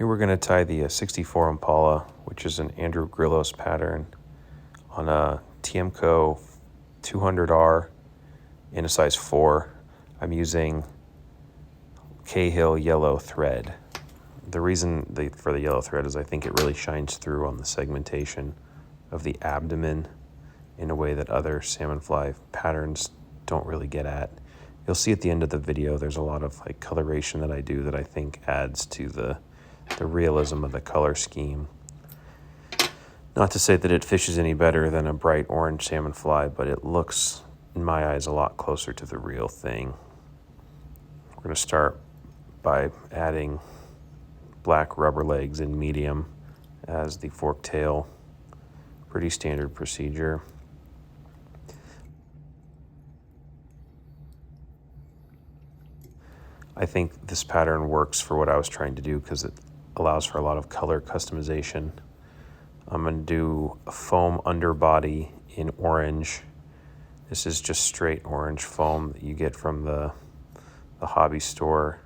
Here we're going to tie the 64 Impala, which is an Andrew Grillos pattern, on a TMCO 200R in a size 4. I'm using Cahill yellow thread. The reason for the yellow thread is I think it really shines through on the segmentation of the abdomen in a way that other Salmonfly patterns don't really get at. You'll see at the end of the video there's a lot of like coloration that I do that I think adds to the realism of the color scheme. Not to say that it fishes any better than a bright orange Salmonfly, but it looks, in my eyes, a lot closer to the real thing. We're going to start by adding black rubber legs in medium as the fork tail. Pretty standard procedure. I think this pattern works for what I was trying to do because it allows for a lot of color customization. I'm going to do a foam underbody in orange. This is just straight orange foam that you get from the hobby store.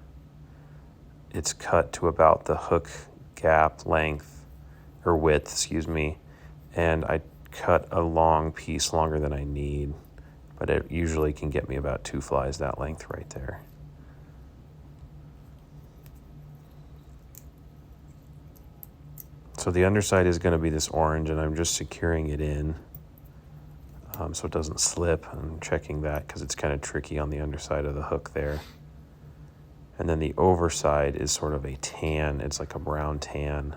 It's cut to about the hook gap length, or width, excuse me, and I cut a long piece longer than I need, but it usually can get me about 2 flies that length right there. So the underside is going to be this orange, and I'm just securing it in so it doesn't slip. I'm checking that because it's kind of tricky on the underside of the hook there. And then the overside is sort of a tan. It's like a brown tan.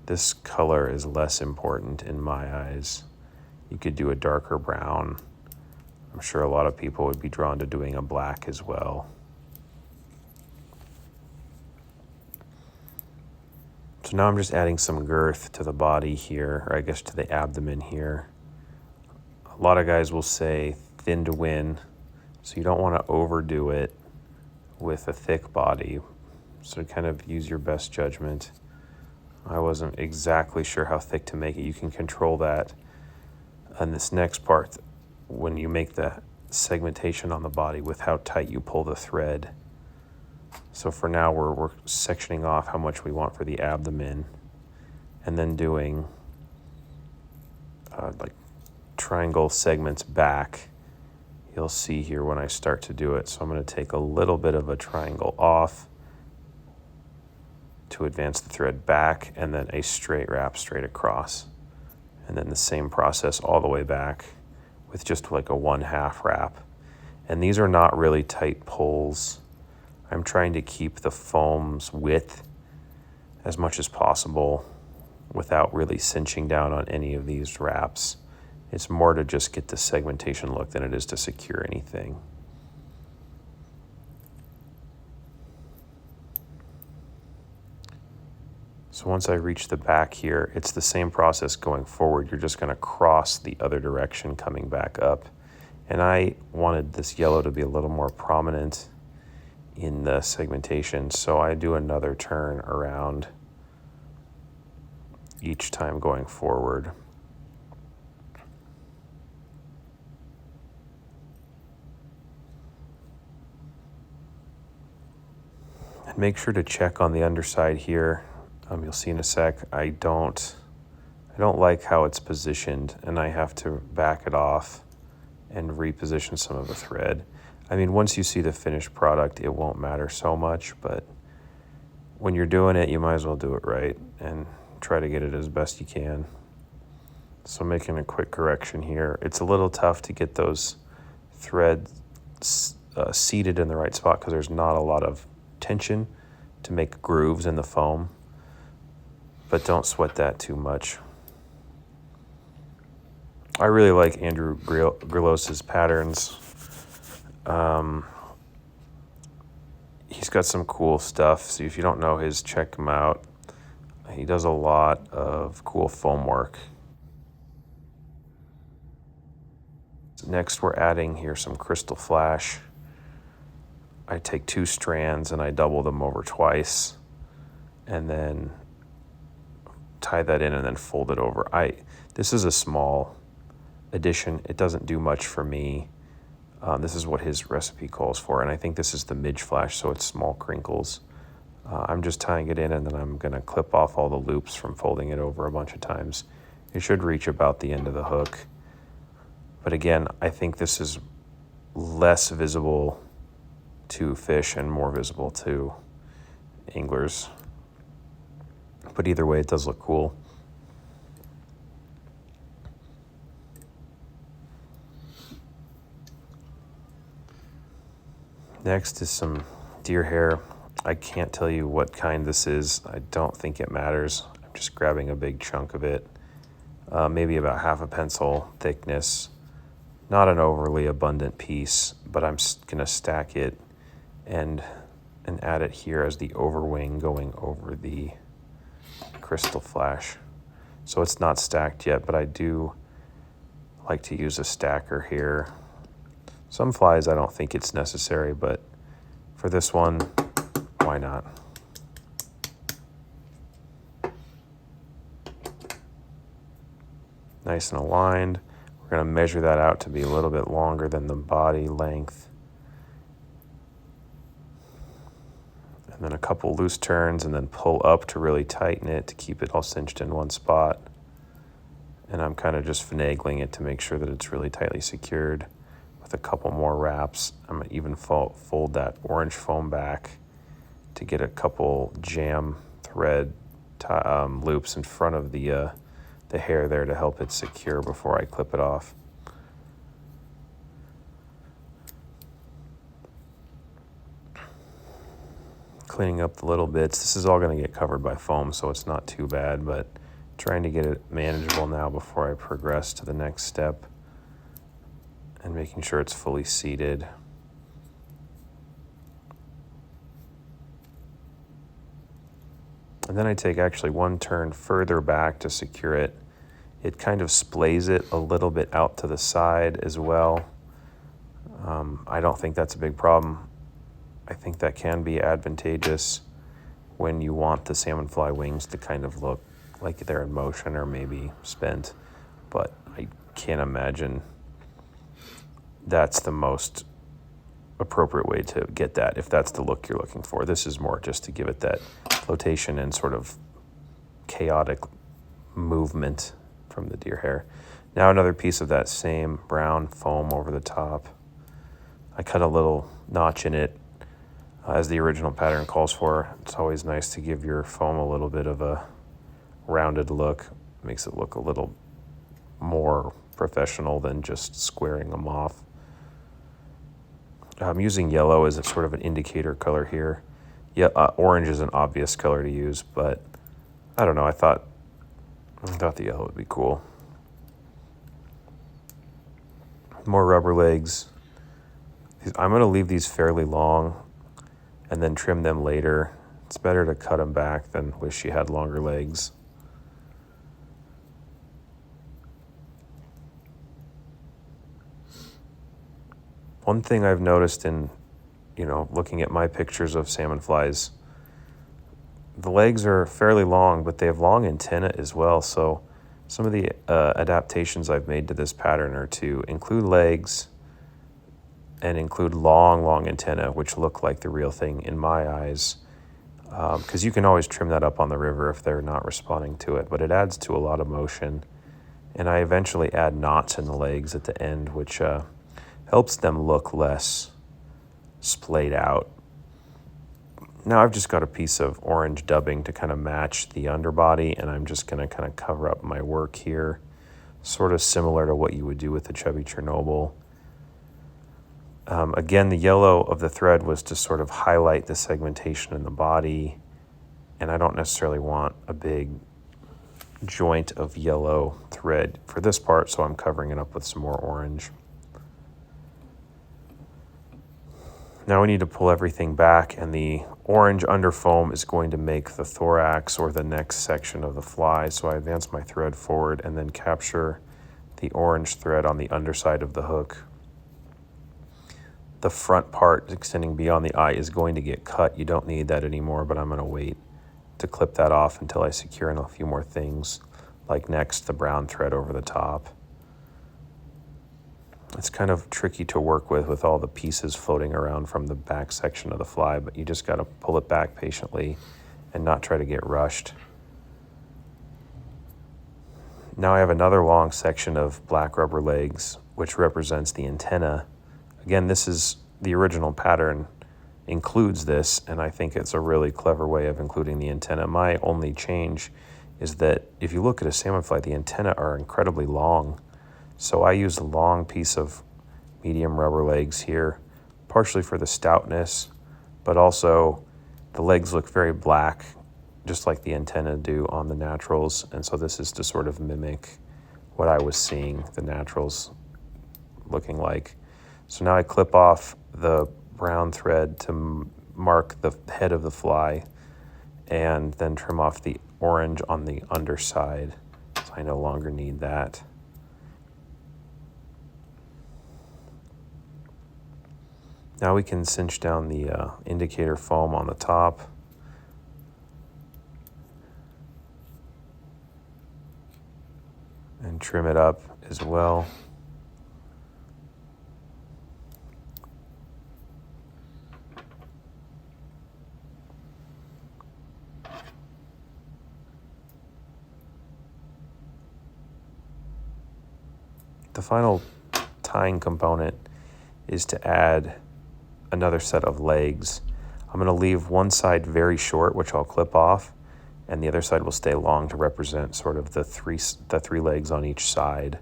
This color is less important in my eyes. You could do a darker brown. I'm sure a lot of people would be drawn to doing a black as well. So now I'm just adding some girth to the body here, or I guess to the abdomen here. A lot of guys will say thin to win, so you don't want to overdo it with a thick body. So kind of use your best judgment. I wasn't exactly sure how thick to make it. You can control that. And this next part, when you make the segmentation on the body with how tight you pull the thread. So for now, we're sectioning off how much we want for the abdomen, and then doing like triangle segments back. You'll see here when I start to do it. So I'm going to take a little bit of a triangle off to advance the thread back, and then a straight wrap straight across. And then the same process all the way back with just like a 1/2 wrap. And these are not really tight pulls. I'm trying to keep the foam's width as much as possible without really cinching down on any of these wraps. It's more to just get the segmentation look than it is to secure anything. So once I reach the back here, it's the same process going forward. You're just going to cross the other direction coming back up. And I wanted this yellow to be a little more prominent in the segmentation, so I do another turn around each time going forward. And make sure to check on the underside here. You'll see in a sec, I don't like how it's positioned, and I have to back it off and reposition some of the thread. I mean, once you see the finished product, it won't matter so much, but when you're doing it, you might as well do it right and try to get it as best you can. So making a quick correction here. It's a little tough to get those threads seated in the right spot because there's not a lot of tension to make grooves in the foam, but don't sweat that too much. I really like Andrew Grillos' patterns. He's got some cool stuff, so if you don't know his, check him out. He does a lot of cool foam work. Next, we're adding here some crystal flash. I take 2 strands and I double them over twice, and then tie that in and then fold it over. This is a small addition. It doesn't do much for me. This is what his recipe calls for, and I think this is the midge flash, so it's small crinkles. I'm just tying it in, and then I'm going to clip off all the loops from folding it over a bunch of times. It should reach about the end of the hook. But again, I think this is less visible to fish and more visible to anglers. But either way, it does look cool. Next is some deer hair. I can't tell you what kind this is. I don't think it matters. I'm just grabbing a big chunk of it, maybe about half a pencil thickness. Not an overly abundant piece, but I'm going to stack it and add it here as the overwing going over the crystal flash. So it's not stacked yet, but I do like to use a stacker here. Some flies I don't think it's necessary, but for this one, why not? Nice and aligned. We're going to measure that out to be a little bit longer than the body length. And then a couple loose turns, and then pull up to really tighten it to keep it all cinched in one spot. And I'm kind of just finagling it to make sure that it's really tightly secured. With a couple more wraps, I'm going to even fold that orange foam back to get a couple jam thread loops in front of the hair there to help it secure before I clip it off. Cleaning up the little bits. This is all going to get covered by foam, so it's not too bad, but trying to get it manageable now before I progress to the next step and making sure it's fully seated. And then I take actually one turn further back to secure it. It kind of splays it a little bit out to the side as well. I don't think that's a big problem. I think that can be advantageous when you want the salmonfly wings to kind of look like they're in motion or maybe spent, but I can't imagine that's the most appropriate way to get that if that's the look you're looking for. This is more just to give it that flotation and sort of chaotic movement from the deer hair. Now another piece of that same brown foam over the top. I cut a little notch in it as the original pattern calls for. It's always nice to give your foam a little bit of a rounded look. Makes it look a little more professional than just squaring them off. I'm using yellow as a sort of an indicator color here. Yeah, orange is an obvious color to use, but I don't know. I thought the yellow would be cool. More rubber legs. I'm going to leave these fairly long and then trim them later. It's better to cut them back than wish you had longer legs. One thing I've noticed in, looking at my pictures of salmon flies, the legs are fairly long, but they have long antennae as well. So some of the adaptations I've made to this pattern are to include legs and include long antennae, which look like the real thing in my eyes. Because you can always trim that up on the river if they're not responding to it, but it adds to a lot of motion. And I eventually add knots in the legs at the end, which helps them look less splayed out. Now I've just got a piece of orange dubbing to kind of match the underbody, and I'm just going to kind of cover up my work here, sort of similar to what you would do with the chubby Chernobyl. Again, the yellow of the thread was to sort of highlight the segmentation in the body, and I don't necessarily want a big joint of yellow thread for this part, so I'm covering it up with some more orange. Now we need to pull everything back, and the orange underfoam is going to make the thorax or the next section of the fly. So I advance my thread forward and then capture the orange thread on the underside of the hook. The front part extending beyond the eye is going to get cut. You don't need that anymore, but I'm going to wait to clip that off until I secure in a few more things, like next the brown thread over the top. It's kind of tricky to work with all the pieces floating around from the back section of the fly, but you just got to pull it back patiently and not try to get rushed. Now I have another long section of black rubber legs, which represents the antenna. Again, this is the original pattern includes this, and I think it's a really clever way of including the antenna. My only change is that if you look at a salmonfly, the antennae are incredibly long. So I use a long piece of medium rubber legs here, partially for the stoutness, but also the legs look very black, just like the antenna do on the naturals. And so this is to sort of mimic what I was seeing the naturals looking like. So now I clip off the brown thread to mark the head of the fly, and then trim off the orange on the underside. So I no longer need that. Now we can cinch down the indicator foam on the top. And trim it up as well. The final tying component is to add another set of legs. I'm going to leave one side very short, which I'll clip off, and the other side will stay long to represent sort of the three legs on each side.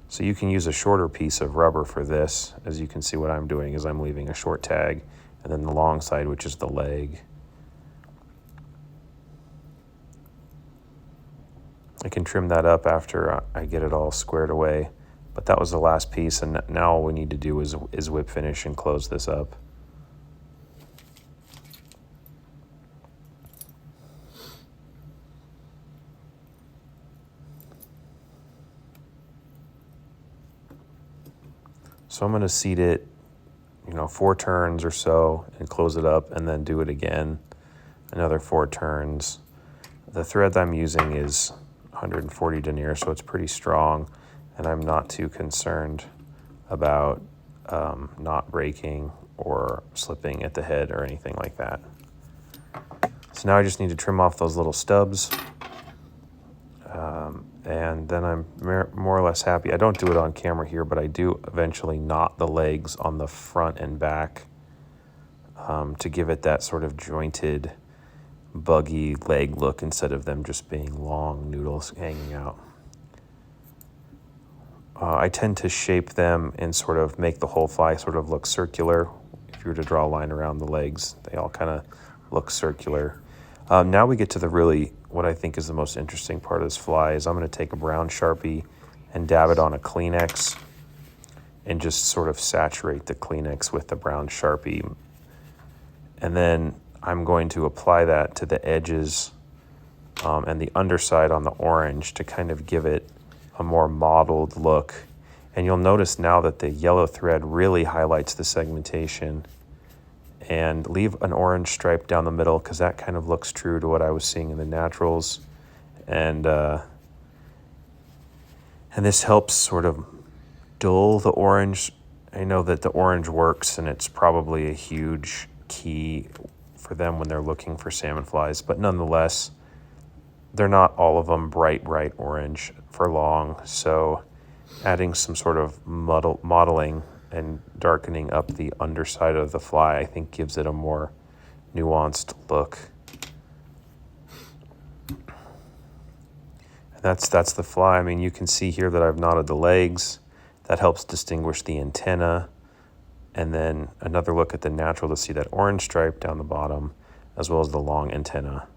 So you can use a shorter piece of rubber for this. As you can see, what I'm doing is I'm leaving a short tag, and then the long side, which is the leg. I can trim that up after I get it all squared away. But that was the last piece, and now all we need to do is whip finish and close this up. So I'm going to seat it, 4 turns or so and close it up, and then do it again, another 4 turns. The thread I'm using is 140 denier, so it's pretty strong. And I'm not too concerned about not breaking or slipping at the head or anything like that. So now I just need to trim off those little stubs, and then I'm more or less happy. I don't do it on camera here, but I do eventually knot the legs on the front and back to give it that sort of jointed, buggy leg look instead of them just being long noodles hanging out. I tend to shape them and sort of make the whole fly sort of look circular. If you were to draw a line around the legs, they all kind of look circular. Now we get to what I think is the most interesting part of this fly is I'm going to take a brown Sharpie and dab it on a Kleenex and just sort of saturate the Kleenex with the brown Sharpie. And then I'm going to apply that to the edges and the underside on the orange to kind of give it a more mottled look. And you'll notice now that the yellow thread really highlights the segmentation, and leave an orange stripe down the middle because that kind of looks true to what I was seeing in the naturals. And this helps sort of dull the orange. I know that the orange works, and it's probably a huge key for them when they're looking for salmon flies, but nonetheless, they're not all of them bright orange for long, so adding some sort of mottling and darkening up the underside of the fly, I think gives it a more nuanced look. And that's the fly. I mean, you can see here that I've knotted the legs. That helps distinguish the antenna. And then another look at the natural to see that orange stripe down the bottom, as well as the long antenna.